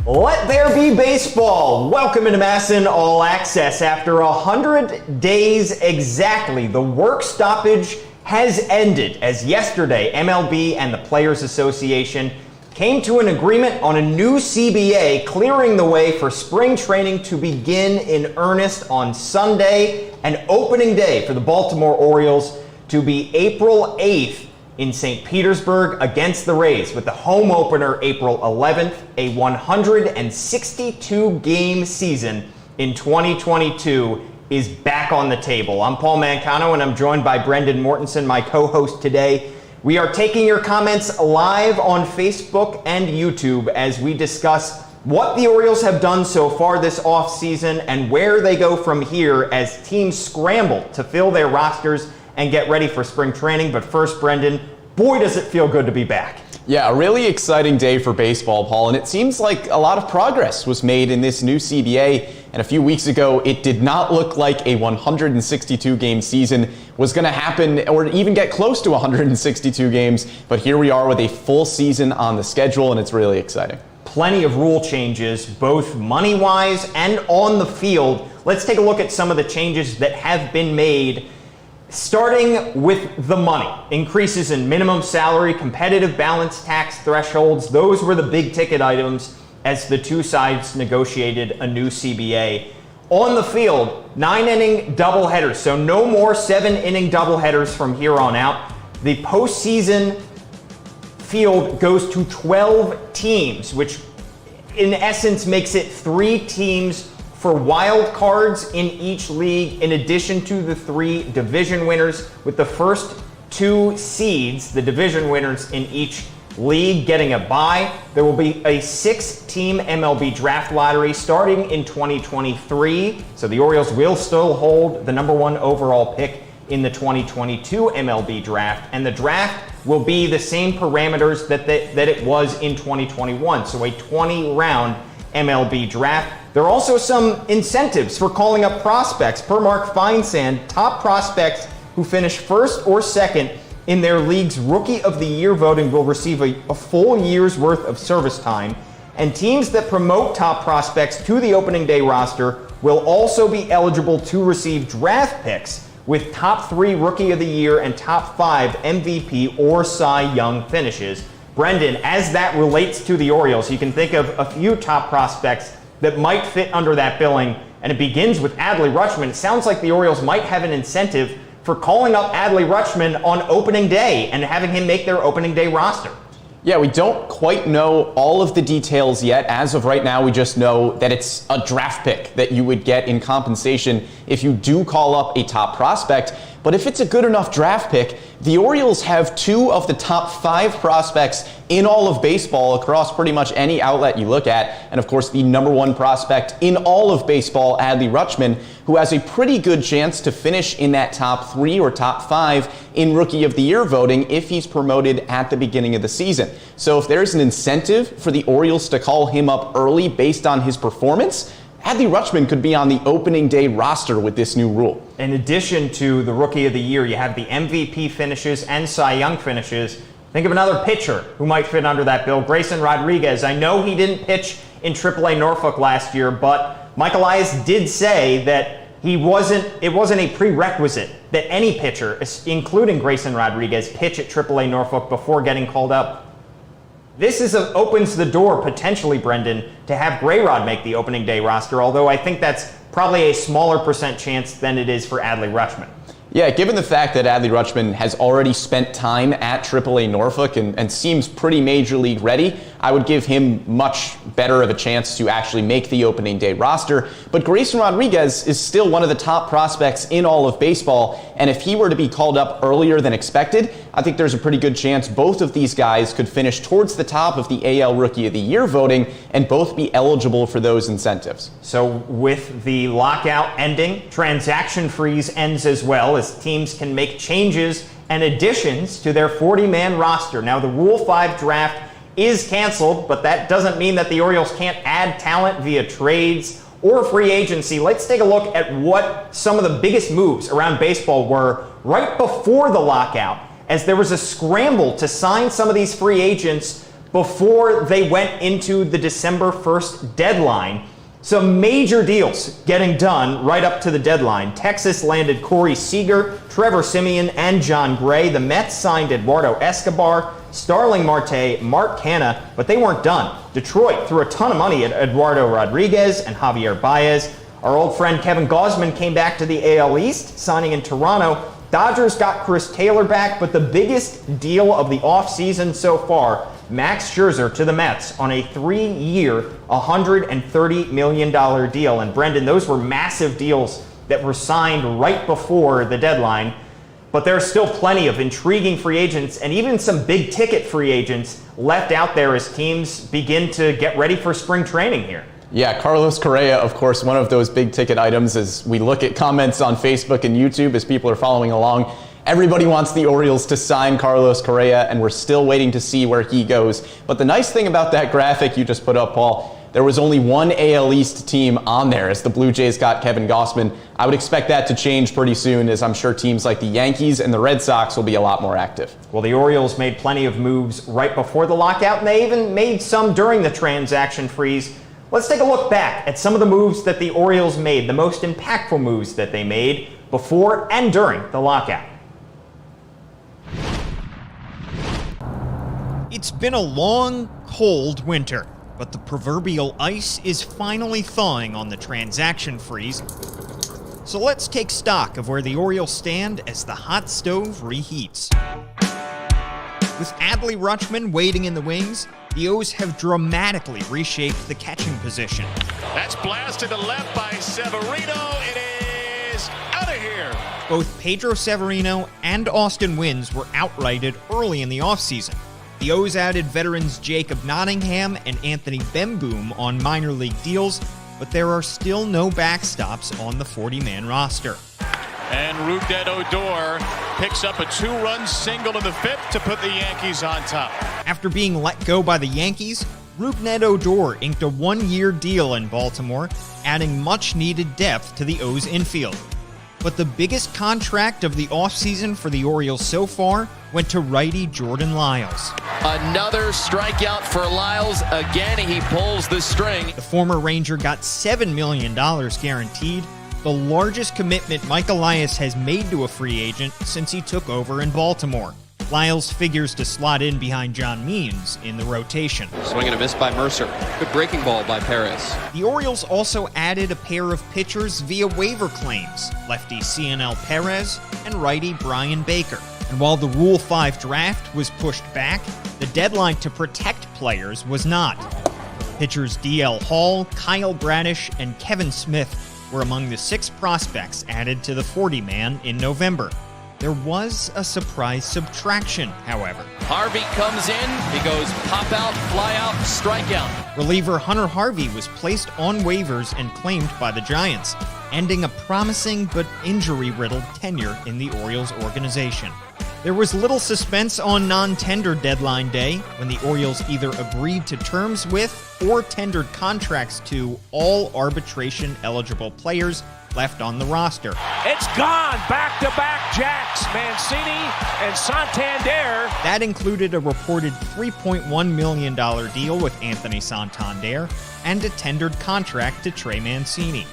Let there be baseball. Welcome into MASN All Access. After 100 days exactly, the work stoppage has ended as yesterday MLB and the Players Association came to an agreement on a new CBA, clearing the way for spring training to begin in earnest on Sunday, and opening day for the Baltimore Orioles to be April 8th in St. Petersburg against the Rays, with the home opener April 11th. A 162-game season in 2022 is back on the table. I'm Paul Mancano, and I'm joined by Brendan Mortensen, my co-host today. We are taking your comments live on Facebook and YouTube as we discuss what the Orioles have done so far this offseason and where they go from here as teams scramble to fill their rosters and get ready for spring training. But first, Brendan, boy, does it feel good to be back. Yeah, a really exciting day for baseball, Paul, and it seems like a lot of progress was made in this new CBA. And a few weeks ago, it did not look like a 162-game season was going to happen or even get close to 162 games. But here we are with a full season on the schedule, and it's really exciting. Plenty of rule changes, both money-wise and on the field. Let's take a look at some of the changes that have been made. Starting with the money, increases in minimum salary, competitive balance tax thresholds, those were the big ticket items as the two sides negotiated a new CBA. On the field, 9-inning doubleheaders, so no more 7-inning doubleheaders from here on out. The postseason field goes to 12 teams, which in essence makes it 3 teams for wild cards in each league, in addition to the 3 division winners, with the first 2 seeds, the division winners in each league, getting a bye. There will be a 6-team MLB draft lottery starting in 2023, so the Orioles will still hold the #1 overall pick in the 2022 MLB draft, and the draft will be the same parameters that it was in 2021, so a 20-round MLB draft. There are also some incentives for calling up prospects. Per Mark Feinsand, top prospects who finish first or second in their league's Rookie of the Year voting will receive a full year's worth of service time. And teams that promote top prospects to the opening day roster will also be eligible to receive draft picks with top 3 Rookie of the Year and top 5 MVP or Cy Young finishes. Brendan, as that relates to the Orioles, you can think of a few top prospects that might fit under that billing, and it begins with Adley Rutschman. It sounds like the Orioles might have an incentive for calling up Adley Rutschman on opening day and having him make their opening day roster. Yeah, we don't quite know all of the details yet. As of right now, we just know that it's a draft pick that you would get in compensation if you do call up a top prospect. But if it's a good enough draft pick, the Orioles have 2 of the top 5 prospects in all of baseball across pretty much any outlet you look at. And of course, the #1 prospect in all of baseball, Adley Rutschman, who has a pretty good chance to finish in that top 3 or top 5 in Rookie of the Year voting if he's promoted at the beginning of the season. So if there's an incentive for the Orioles to call him up early based on his performance, Adley Rutschman could be on the opening day roster with this new rule. In addition to the Rookie of the Year, you have the MVP finishes and Cy Young finishes. Think of another pitcher who might fit under that bill, Grayson Rodriguez. I know he didn't pitch in AAA Norfolk last year, but Mike Elias did say that it wasn't a prerequisite that any pitcher, including Grayson Rodriguez, pitch at AAA Norfolk before getting called up. This opens the door, potentially, Brendan, to have Grayrod make the opening day roster, although I think that's probably a smaller % chance than it is for Adley Rutschman. Yeah, given the fact that Adley Rutschman has already spent time at AAA Norfolk and seems pretty major league ready, I would give him much better of a chance to actually make the opening day roster. But Grayson Rodriguez is still one of the top prospects in all of baseball, and if he were to be called up earlier than expected, I think there's a pretty good chance both of these guys could finish towards the top of the AL Rookie of the Year voting and both be eligible for those incentives. So with the lockout ending, transaction freeze ends as well, as teams can make changes and additions to their 40-man roster. Now, the Rule 5 draft is canceled, but that doesn't mean that the Orioles can't add talent via trades or free agency. Let's take a look at what some of the biggest moves around baseball were right before the lockout, as there was a scramble to sign some of these free agents before they went into the December 1st deadline. Some major deals getting done right up to the deadline. Texas landed Corey Seager, Trevor Simeon, and John Gray. The Mets signed Eduardo Escobar, Starling Marte, Mark Canha, but they weren't done. Detroit threw a ton of money at Eduardo Rodriguez and Javier Baez. Our old friend Kevin Gausman came back to the AL East, signing in Toronto. Dodgers got Chris Taylor back, but the biggest deal of the offseason so far, Max Scherzer to the Mets on a 3-year, $130 million deal. And Brendan, those were massive deals that were signed right before the deadline. But there's still plenty of intriguing free agents and even some big ticket free agents left out there as teams begin to get ready for spring training here. Yeah, Carlos Correa, of course, one of those big ticket items as we look at comments on Facebook and YouTube as people are following along. Everybody wants the Orioles to sign Carlos Correa, and we're still waiting to see where he goes. But the nice thing about that graphic you just put up, Paul, there was only one AL East team on there as the Blue Jays got Kevin Gausman. I would expect that to change pretty soon, as I'm sure teams like the Yankees and the Red Sox will be a lot more active. Well, the Orioles made plenty of moves right before the lockout, and they even made some during the transaction freeze. Let's take a look back at some of the moves that the Orioles made, the most impactful moves that they made before and during the lockout. It's been a long, cold winter, but the proverbial ice is finally thawing on the transaction freeze. So let's take stock of where the Orioles stand as the hot stove reheats. With Adley Rutschman waiting in the wings, the O's have dramatically reshaped the catching position. That's blasted to left by Severino. It is out of here. Both Pedro Severino and Austin Wynns were outrighted early in the offseason. The O's added veterans Jacob Nottingham and Anthony Bemboom on minor league deals, but there are still no backstops on the 40-man roster. And Rougned Odor picks up a 2-run single in the 5th to put the Yankees on top. After being let go by the Yankees, Rougned Odor inked a 1-year deal in Baltimore, adding much-needed depth to the O's infield. But the biggest contract of the offseason for the Orioles so far went to righty Jordan Lyles. Another strikeout for Lyles. Again, he pulls the string. The former Ranger got $7 million guaranteed, the largest commitment Mike Elias has made to a free agent since he took over in Baltimore. Lyles figures to slot in behind John Means in the rotation. Swing and a miss by Mercer. Good breaking ball by Perez. The Orioles also added a pair of pitchers via waiver claims, lefty CNL Perez and righty Brian Baker. And while the Rule 5 draft was pushed back, the deadline to protect players was not. Pitchers DL Hall, Kyle Bradish, and Kevin Smith were among the 6 prospects added to the 40-man in November. There was a surprise subtraction, however. Harvey comes in, he goes pop out, fly out, strike out. Reliever Hunter Harvey was placed on waivers and claimed by the Giants, ending a promising but injury-riddled tenure in the Orioles organization. There was little suspense on non-tender deadline day when the Orioles either agreed to terms with or tendered contracts to all arbitration-eligible players left on the roster. It's gone! Back-to-back jacks, Mancini and Santander. That included a reported $3.1 million deal with Anthony Santander and a tendered contract to Trey Mancini.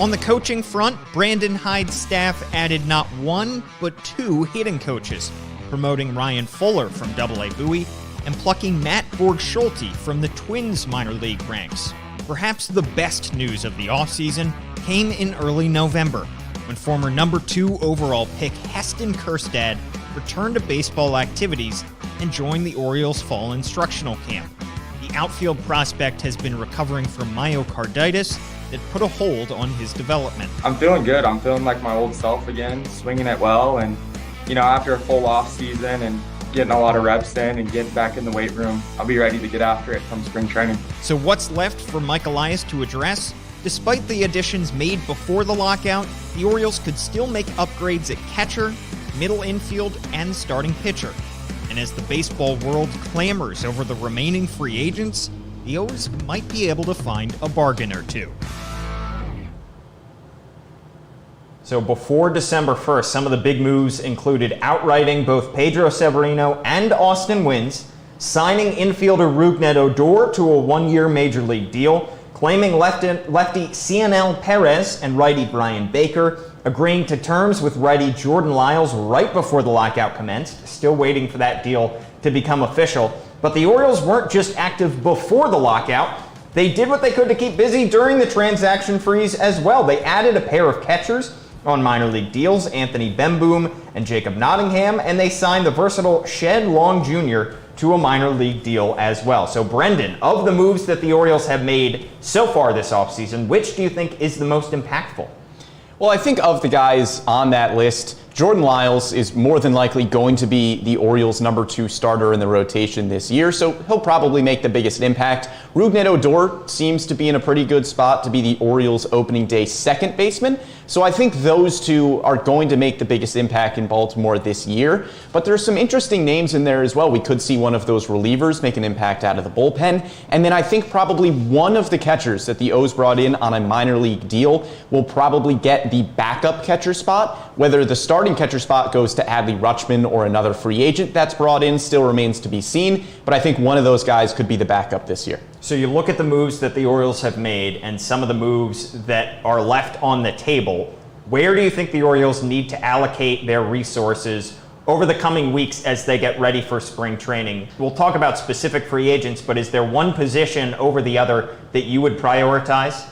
On the coaching front, Brandon Hyde's staff added not 1, but 2 hitting coaches, promoting Ryan Fuller from AA Bowie and plucking Matt Borg-Schulte from the Twins minor league ranks. Perhaps the best news of the offseason came in early November, when former number 2 overall pick Heston Kjerstad returned to baseball activities and joined the Orioles fall instructional camp. The outfield prospect has been recovering from myocarditis that put a hold on his development. I'm feeling good. I'm feeling like my old self again, swinging it well. And, after a full off season and getting a lot of reps in and getting back in the weight room, I'll be ready to get after it come spring training. So what's left for Mike Elias to address? Despite the additions made before the lockout, the Orioles could still make upgrades at catcher, middle infield, and starting pitcher. And as the baseball world clamors over the remaining free agents, the O's might be able to find a bargain or two. So before December 1st, some of the big moves included outrighting both Pedro Severino and Austin Wynns, signing infielder Rougned Odor to a one-year major league deal, claiming lefty CNL Perez and righty Brian Baker, agreeing to terms with righty Jordan Lyles right before the lockout commenced, still waiting for that deal to become official. But the Orioles weren't just active before the lockout. They did what they could to keep busy during the transaction freeze as well. They added a pair of catchers on minor league deals, Anthony Bemboom and Jacob Nottingham, and they signed the versatile Shed Long Jr. to a minor league deal as well. So Brendan, of the moves that the Orioles have made so far this offseason, which do you think is the most impactful? Well, I think of the guys on that list, Jordan Lyles is more than likely going to be the Orioles' number 2 starter in the rotation this year, so he'll probably make the biggest impact. Rougned Odor seems to be in a pretty good spot to be the Orioles' opening day second baseman, so I think those two are going to make the biggest impact in Baltimore this year. But there's some interesting names in there as well. We could see one of those relievers make an impact out of the bullpen, and then I think probably one of the catchers that the O's brought in on a minor league deal will probably get the backup catcher spot. Whether the starting catcher spot goes to Adley Rutschman or another free agent that's brought in still remains to be seen, but I think one of those guys could be the backup this year. So you look at the moves that the Orioles have made and some of the moves that are left on the table. Where do you think the Orioles need to allocate their resources over the coming weeks as they get ready for spring training? We'll talk about specific free agents, but is there one position over the other that you would prioritize?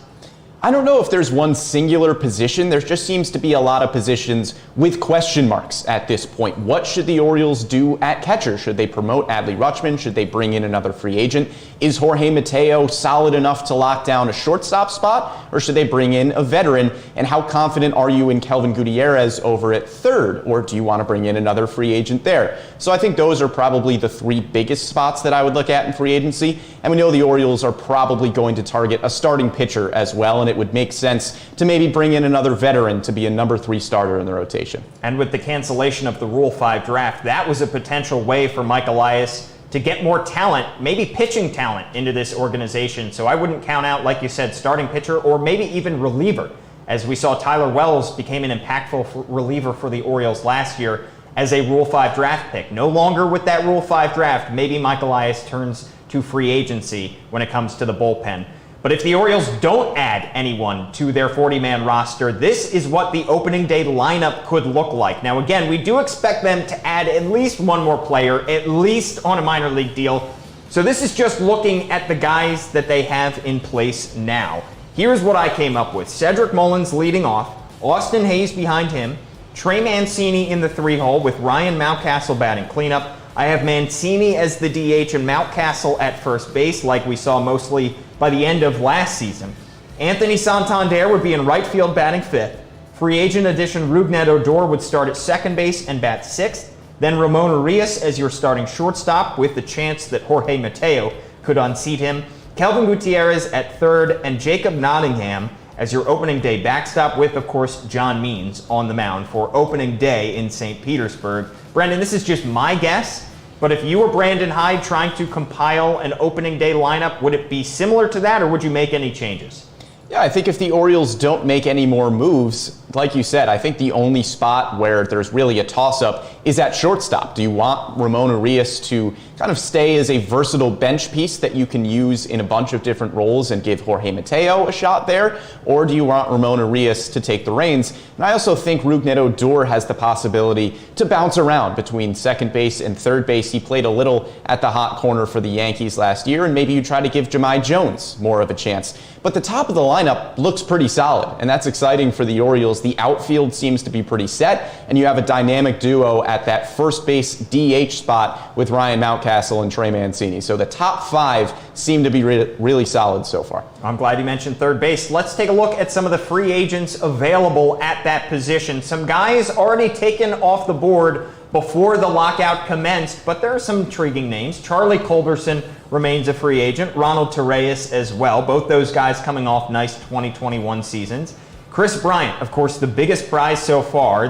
I don't know if there's one singular position. There just seems to be a lot of positions with question marks at this point. What should the Orioles do at catcher? Should they promote Adley Rutschman? Should they bring in another free agent? Is Jorge Mateo solid enough to lock down a shortstop spot? Or should they bring in a veteran? And how confident are you in Kelvin Gutierrez over at third? Or do you want to bring in another free agent there? So I think those are probably the 3 biggest spots that I would look at in free agency. And we know the Orioles are probably going to target a starting pitcher as well, and it would make sense to maybe bring in another veteran to be a number 3 starter in the rotation. And with the cancellation of the Rule 5 draft, that was a potential way for Mike Elias to get more talent, maybe pitching talent, into this organization. So I wouldn't count out, like you said, starting pitcher or maybe even reliever, as we saw Tyler Wells became an impactful reliever for the Orioles last year as a Rule 5 draft pick. No longer with that Rule 5 draft, maybe Mike Elias turns to free agency when it comes to the bullpen. But if the Orioles don't add anyone to their 40-man roster, this is what the opening day lineup could look like. Now, again, we do expect them to add at least one more player, at least on a minor league deal. So this is just looking at the guys that they have in place now. Here's what I came up with. Cedric Mullins leading off, Austin Hayes behind him, Trey Mancini in the 3-hole with Ryan Mountcastle batting cleanup. I have Mancini as the DH and Mountcastle at first base, like we saw mostly by the end of last season. Anthony Santander would be in right field batting 5th. Free agent addition Rougned Odor would start at second base and bat 6th. Then Ramon Urias as your starting shortstop with the chance that Jorge Mateo could unseat him. Kelvin Gutierrez at 3rd and Jacob Nottingham as your opening day backstop with, of course, John Means on the mound for opening day in St. Petersburg. Brendan, this is just my guess, but if you were Brandon Hyde trying to compile an opening day lineup, would it be similar to that or would you make any changes? Yeah, I think if the Orioles don't make any more moves, like you said, I think the only spot where there's really a toss-up is at shortstop. Do you want Ramon Urias to kind of stay as a versatile bench piece that you can use in a bunch of different roles and give Jorge Mateo a shot there? Or do you want Ramon Urias to take the reins? And I also think Rougned Odor has the possibility to bounce around between second base and third base. He played a little at the hot corner for the Yankees last year, and maybe you try to give Jahmai Jones more of a chance. But the top of the lineup looks pretty solid, and that's exciting for the Orioles. The outfield seems to be pretty set, and you have a dynamic duo at that first base DH spot with Ryan Mountcastle and Trey Mancini. So the top 5 seem to be really solid so far. I'm glad you mentioned third base. Let's take a look at some of the free agents available at that position. Some guys already taken off the board before the lockout commenced, but there are some intriguing names. Charlie Culberson remains a free agent. Ronald Torreyes as well. Both those guys coming off nice 2021 seasons. Chris Bryant, of course, the biggest prize so far,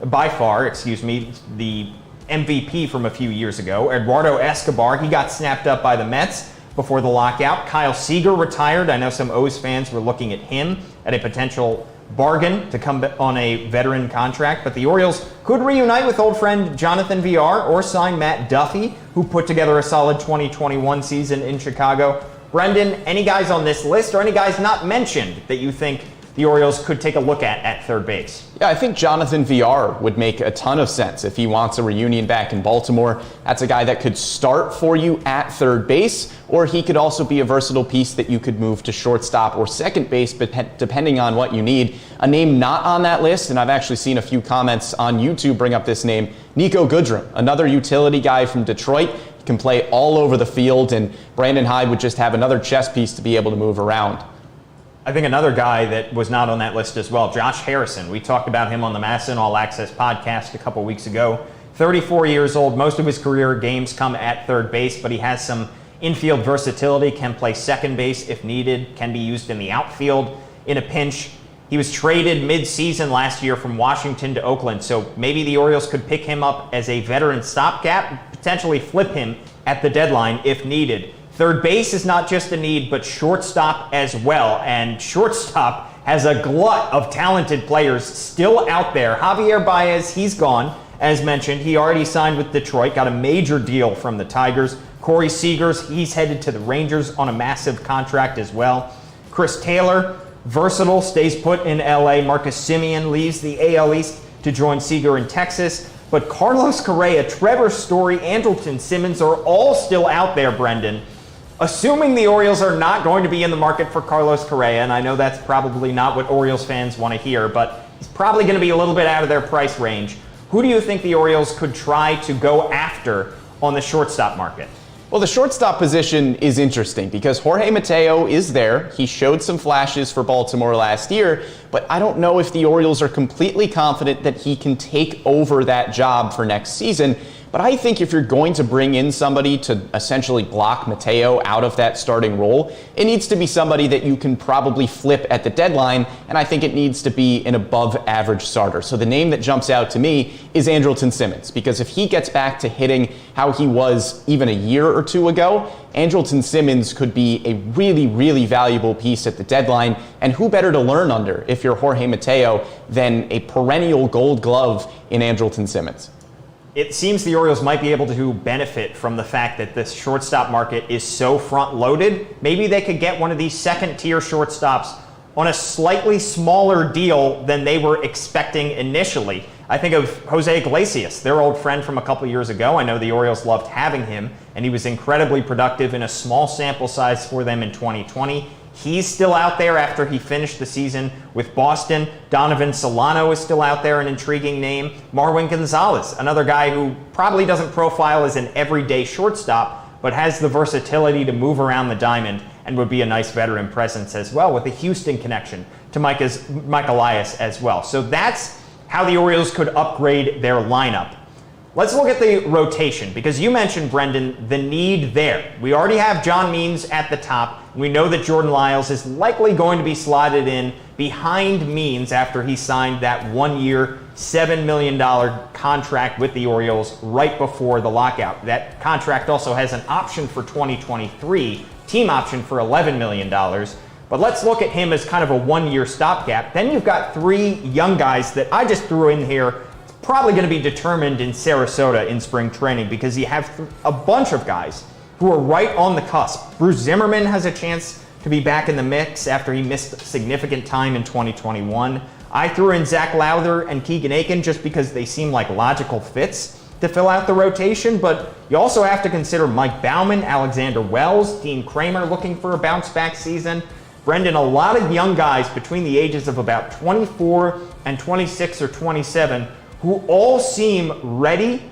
by far, the MVP from a few years ago. Eduardo Escobar, he got snapped up by the Mets before the lockout. Kyle Seager retired. I know some O's fans were looking at him at a potential bargain to come on a veteran contract, but the Orioles could reunite with old friend Jonathan Villar or sign Matt Duffy, who put together a solid 2021 season in Chicago. Brendan, any guys on this list or any guys not mentioned that you think the Orioles could take a look at third base? Yeah, I think Jonathan Villar would make a ton of sense if he wants a reunion back in Baltimore. That's a guy that could start for you at third base, or he could also be a versatile piece that you could move to shortstop or second base, depending on what you need. A name not on that list, and I've actually seen a few comments on YouTube bring up this name, Nico Goodrum, another utility guy from Detroit. He can play all over the field, and Brandon Hyde would just have another chess piece to be able to move around. I think another guy that was not on that list as well, Josh Harrison. We talked about him on the MASN All Access podcast a couple weeks ago. 34 years old. Most of his career games come at third base, but he has some infield versatility, can play second base if needed, can be used in the outfield in a pinch. He was traded mid-season last year from Washington to Oakland, so maybe the Orioles could pick him up as a veteran stopgap, potentially flip him at the deadline if needed. Third base is not just a need, but shortstop as well. And shortstop has a glut of talented players still out there. Javier Baez, he's gone. As mentioned, he already signed with Detroit, got a major deal from the Tigers. Corey Seagers, he's headed to the Rangers on a massive contract as well. Chris Taylor, versatile, stays put in LA. Marcus Semien leaves the AL East to join Seager in Texas. But Carlos Correa, Trevor Story, Andrelton Simmons are all still out there, Brendan. Assuming the Orioles are not going to be in the market for Carlos Correa, and I know that's probably not what Orioles fans want to hear, but he's probably going to be a little bit out of their price range. Who do you think the Orioles could try to go after on the shortstop market? Well, the shortstop position is interesting because Jorge Mateo is there. He showed some flashes for Baltimore last year, but I don't know if the Orioles are completely confident that he can take over that job for next season. But I think if you're going to bring in somebody to essentially block Mateo out of that starting role, it needs to be somebody that you can probably flip at the deadline, and I think it needs to be an above-average starter. So the name that jumps out to me is Andrelton Simmons, because if he gets back to hitting how he was even a year or two ago, Andrelton Simmons could be a really, really valuable piece at the deadline, and who better to learn under if you're Jorge Mateo than a perennial Gold Glove in Andrelton Simmons. It seems the Orioles might be able to benefit from the fact that this shortstop market is so front-loaded. Maybe they could get one of these second-tier shortstops on a slightly smaller deal than they were expecting initially. I think of Jose Iglesias, their old friend from a couple years ago. I know the Orioles loved having him, and he was incredibly productive in a small sample size for them in 2020. He's still out there after he finished the season with Boston. Donovan Solano is still out there, an intriguing name. Marwin Gonzalez, another guy who probably doesn't profile as an everyday shortstop, but has the versatility to move around the diamond and would be a nice veteran presence as well, with a Houston connection to Mike Elias as well. So that's how the Orioles could upgrade their lineup. Let's look at the rotation, because you mentioned, Brendan, the need there. We already have John Means at the top. We know that Jordan Lyles is likely going to be slotted in behind Means after he signed that one-year, $7 million contract with the Orioles right before the lockout. That contract also has an option for 2023, team option for $11 million. But let's look at him as kind of a one-year stopgap. Then you've got three young guys that I just threw in here, probably going to be determined in Sarasota in spring training, because you have a bunch of guys who are right on the cusp. Bruce Zimmerman has a chance to be back in the mix after he missed significant time in 2021. I threw in Zach Lowther and Keegan Aiken just because they seem like logical fits to fill out the rotation, but you also have to consider Mike Baumann, Alexander Wells, Dean Kramer looking for a bounce-back season. Brendan, a lot of young guys between the ages of about 24 and 26 or 27 who all seem ready,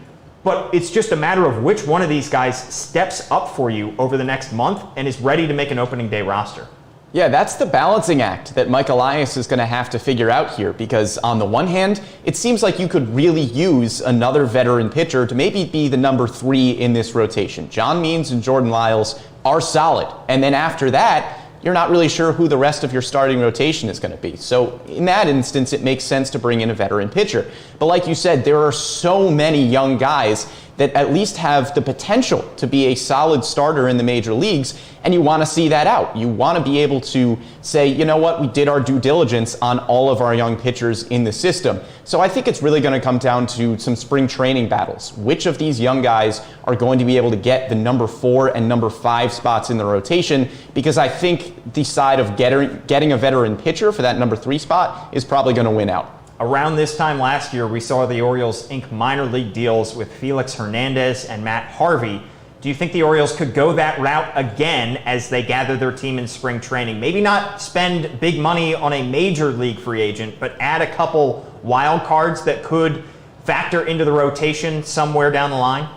but it's just a matter of which one of these guys steps up for you over the next month and is ready to make an opening day roster. Yeah, that's the balancing act that Mike Elias is going to have to figure out here, because on the one hand, it seems like you could really use another veteran pitcher to maybe be the number 3 in this rotation. John Means and Jordan Lyles are solid, and then after that, you're not really sure who the rest of your starting rotation is going to be. So in that instance, it makes sense to bring in a veteran pitcher. But like you said, there are so many young guys that at least have the potential to be a solid starter in the major leagues, and you want to see that out. You want to be able to say, you know what, we did our due diligence on all of our young pitchers in the system. So I think it's really going to come down to some spring training battles. Which of these young guys are going to be able to get the number 4 and number 5 spots in the rotation? Because I think the side of getting a veteran pitcher for that number 3 spot is probably going to win out. Around this time last year, we saw the Orioles ink minor league deals with Felix Hernandez and Matt Harvey. Do you think the Orioles could go that route again as they gather their team in spring training? Maybe not spend big money on a major league free agent, but add a couple wild cards that could factor into the rotation somewhere down the line?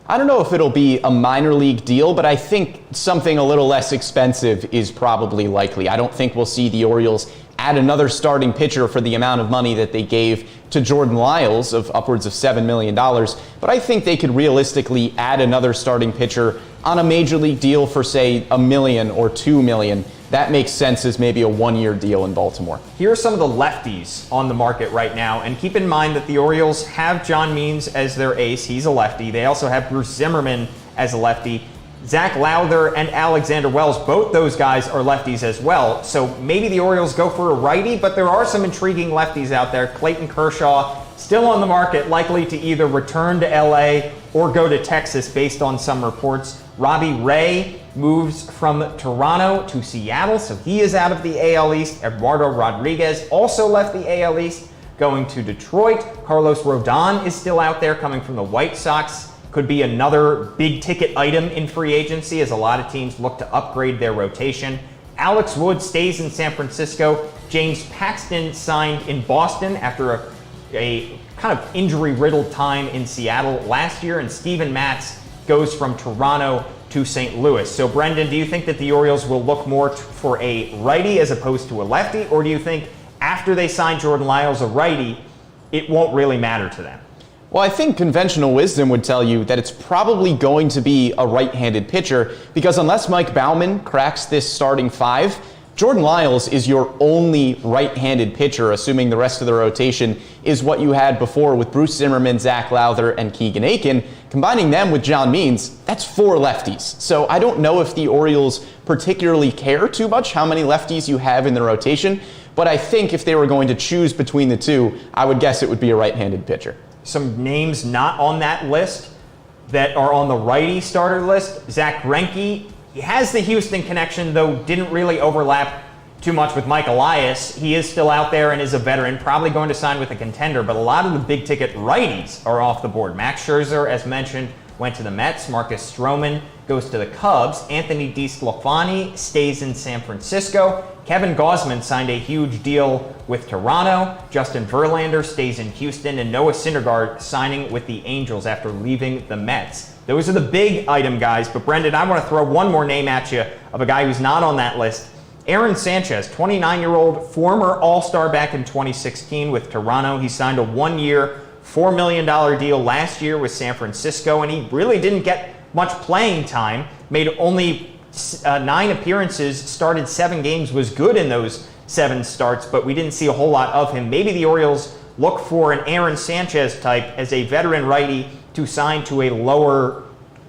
I don't know if it'll be a minor league deal, but I think something a little less expensive is probably likely. I don't think we'll see the Orioles add another starting pitcher for the amount of money that they gave to Jordan Lyles of upwards of $7 million. But I think they could realistically add another starting pitcher on a major league deal for, say, $1 million or $2 million. That makes sense as maybe a one-year deal in Baltimore. Here are some of the lefties on the market right now, and keep in mind that the Orioles have John Means as their ace. He's a lefty. They also have Bruce Zimmerman as a lefty. Zach Lowther and Alexander Wells, both those guys are lefties as well. So maybe the Orioles go for a righty, but there are some intriguing lefties out there. Clayton Kershaw, still on the market, likely to either return to LA or go to Texas based on some reports. Robbie Ray moves from Toronto to Seattle, so he is out of the AL East. Eduardo Rodriguez also left the AL East, going to Detroit. Carlos Rodon is still out there, coming from the White Sox. Could be another big ticket item in free agency as a lot of teams look to upgrade their rotation. Alex Wood stays in San Francisco. James Paxton signed in Boston after a kind of injury-riddled time in Seattle last year, and Steven Matz goes from Toronto to St. Louis. So Brendan, do you think that the Orioles will look more for a righty as opposed to a lefty, or do you think after they sign Jordan Lyles a righty, it won't really matter to them? Well, I think conventional wisdom would tell you that it's probably going to be a right-handed pitcher, because unless Mike Baumann cracks this starting 5, Jordan Lyles is your only right-handed pitcher, assuming the rest of the rotation is what you had before with Bruce Zimmerman, Zach Lowther, and Keegan Aiken. Combining them with John Means, that's 4 lefties. So I don't know if the Orioles particularly care too much how many lefties you have in the rotation, but I think if they were going to choose between the two, I would guess it would be a right-handed pitcher. Some names not on that list that are on the righty starter list. Zach Greinke, he has the Houston connection, though didn't really overlap too much with Mike Elias. He is still out there and is a veteran, probably going to sign with a contender, but a lot of the big ticket righties are off the board. Max Scherzer, as mentioned, went to the Mets. Marcus Stroman goes to the Cubs. Anthony DeSclafani stays in San Francisco. Kevin Gausman signed a huge deal with Toronto. Justin Verlander stays in Houston, and Noah Syndergaard signing with the Angels after leaving the Mets. Those are the big item guys, but Brendan, I want to throw one more name at you of a guy who's not on that list. Aaron Sanchez, 29-year-old, former All-Star back in 2016 with Toronto. He signed a one-year, $4 million deal last year with San Francisco, and he really didn't get much playing time. Made only 9 appearances, started 7 games, was good in those 7 starts, but we didn't see a whole lot of him. Maybe the Orioles look for an Aaron Sanchez type as a veteran righty to sign to a lower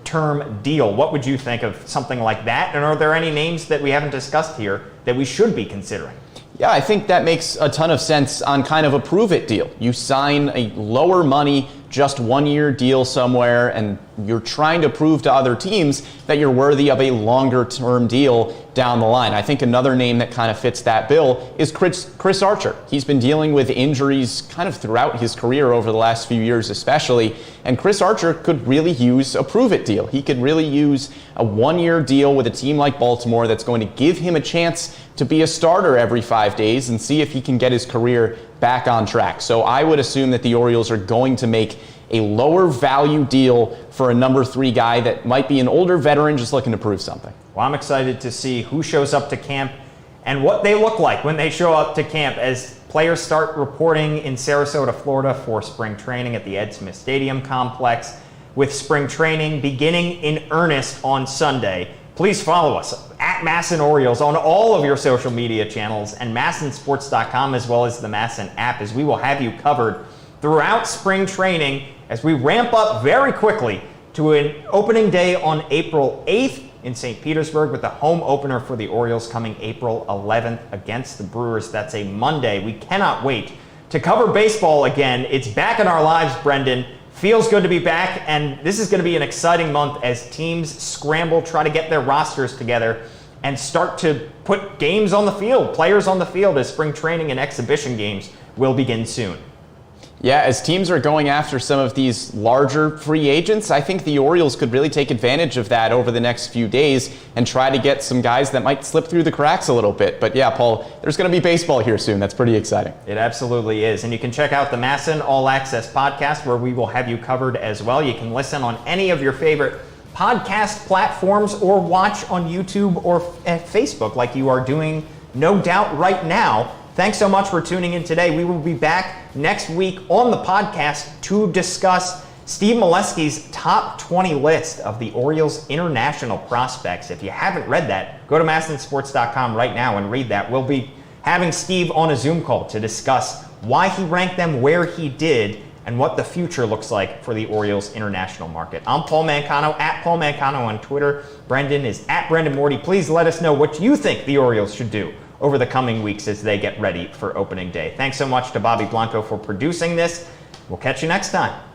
term deal. What would you think of something like that? And are there any names that we haven't discussed here that we should be considering? Yeah, I think that makes a ton of sense on kind of a prove-it deal. You sign a lower money, just 1-year deal somewhere, and you're trying to prove to other teams that you're worthy of a longer-term deal down the line. I think another name that kind of fits that bill is Chris Archer. He's been dealing with injuries kind of throughout his career over the last few years especially, and Chris Archer could really use a prove-it deal. He could really use a 1-year deal with a team like Baltimore that's going to give him a chance to be a starter every 5 days and see if he can get his career back on track. So I would assume that the Orioles are going to make a lower value deal for a number 3 guy that might be an older veteran just looking to prove something. Well, I'm excited to see who shows up to camp and what they look like when they show up to camp as players start reporting in Sarasota, Florida for spring training at the Ed Smith Stadium complex, with spring training beginning in earnest on Sunday. Please follow us at MASN Orioles on all of your social media channels and MASNsports.com, as well as the MASN app, as we will have you covered throughout spring training as we ramp up very quickly to an opening day on April 8th in St. Petersburg, with the home opener for the Orioles coming April 11th against the Brewers. That's a Monday. We cannot wait to cover baseball again. It's back in our lives, Brendan. Feels good to be back, and this is going to be an exciting month as teams scramble, try to get their rosters together, and start to put games on the field, players on the field, as spring training and exhibition games will begin soon. Yeah, as teams are going after some of these larger free agents, I think the Orioles could really take advantage of that over the next few days and try to get some guys that might slip through the cracks a little bit. But yeah, Paul, there's going to be baseball here soon. That's pretty exciting. It absolutely is. And you can check out the MASN All Access podcast, where we will have you covered as well. You can listen on any of your favorite podcast platforms or watch on YouTube or Facebook like you are doing, no doubt, right now. Thanks so much for tuning in today. We will be back next week on the podcast to discuss Steve Molesky's top 20 list of the Orioles international prospects. If you haven't read that, go to MASNsports.com right now and read that. We'll be having Steve on a Zoom call to discuss why he ranked them where he did and what the future looks like for the Orioles international market. I'm Paul Mancano, at Paul Mancano on Twitter. Brendan is at Brendan Morty. Please let us know what you think the Orioles should do over the coming weeks as they get ready for opening day. Thanks so much to Bobby Blanco for producing this. We'll catch you next time.